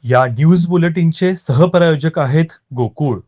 या न्यूज बुलेटिनचे सहप्रायोजक आहेत गोकुळ.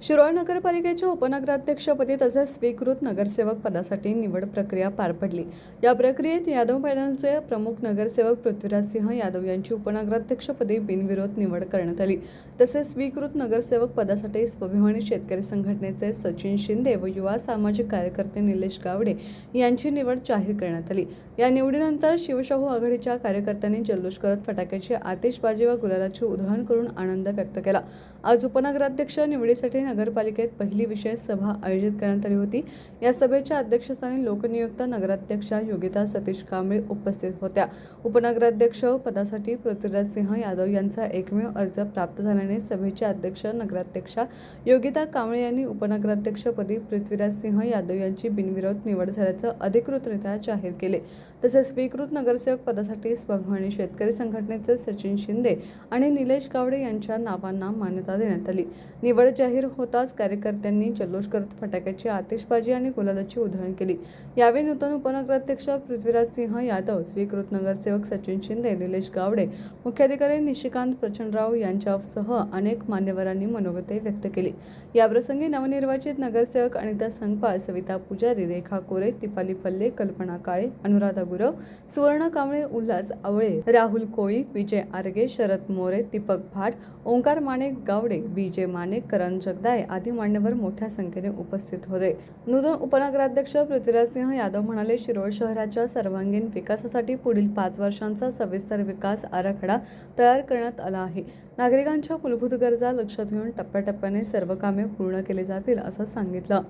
शिरोळ नगरपालिकेच्या उपनगराध्यक्षपदी तसेच स्वीकृत नगरसेवक पदासाठी निवड प्रक्रिया पार पडली। या प्रक्रियेत यादव पॅनलचे प्रमुख नगरसेवक पृथ्वीराज सिंह यादव यांची उपनगराध्यक्षपदी बिनविरोध निवड करण्यात आली। तसेच स्वीकृत नगरसेवक पदासाठी स्वाभिमानी शेतकरी संघटनेचे सचिन शिंदे व युवा सामाजिक कार्यकर्ते निलेश गावडे यांची निवड जाहीर करण्यात आली। या निवडीनंतर शिवशाहू आघाडीच्या कार्यकर्त्यांनी जल्लोष करत फटाक्याची आतिषबाजी व गुलालाची उधळण करून आनंद व्यक्त केला। आज उपनगराध्यक्ष निवडीसाठी नगरपालिकेत पहिली विशेष सभा आयोजित करण्यात आली होती। या सभेच्या अध्यक्षस्थानी लोकनियुक्त नगराध्यक्षा योगिता सतीश कांबळे उपस्थित होत्या। उपनगराध्यक्ष पदासाठी पृथ्वीराज सिंह यादव यांचा एकमेव अर्ज प्राप्त झाल्याने सभेचे अध्यक्ष नगराध्यक्षा योगिता कांबळे यांनी उपनगराध्यक्षपदी पृथ्वीराज सिंह यादव यांची बिनविरोध निवड झाल्याचं अधिकृतरित्या जाहीर केले। तसेच स्वीकृत नगरसेवक पदासाठी स्वाभिमानी शेतकरी संघटनेचे सचिन शिंदे आणि निलेश गावडे यांच्या नावांना मान्यता देण्यात आली। निवड जाहीर होताच कार्यकर्त्यांनी जल्लोष करत फटाक्याची आतिषबाजी आणि गुलालाची उधळण केली। यावेळी नूतन उपनगराध्यक्ष पृथ्वीराज सिंह यादव, स्वीकृत नगरसेवक सचिन शिंदे, निलेश गावडे, मुख्याधिकारी निशिकांत प्रचंडराव यांच्यासह अनेक मान्यवरांनी मनोगते व्यक्त केली। याप्रसंगी नवनिर्वाचित नगरसेवक अनिता संगपाळ, सविता पुजारी, रेखा कोरे, दीपाली पल्ले, कल्पना काळे, अनुराधा गुरव, सुवर्ण कांबळे, उल्हास आवळे, राहुल कोळी, विजय आरगे, शरद मोरे, दीपक भाट, ओंकार माने गावडे, बीजे माने, करण जगदाळे आदी मान्यवर मोठ्या संख्येने उपस्थित होते। नूतन उपनगराध्यक्ष पृथ्वीराज सिंह यादव म्हणाले, शिरोळ शहराच्या सर्वांगीण विकासासाठी पुढील 5 वर्षांचा सविस्तर विकास आराखडा तयार करण्यात आला आहे। नागरिकांच्या मूलभूत गरजा लक्षात घेऊन टप्प्याटप्प्याने सर्व कामे पूर्ण केली जातील असं सांगितलं।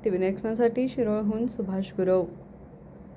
टीव्ही नेक्स्ट साठी शिरोळहून सुभाष गुरव।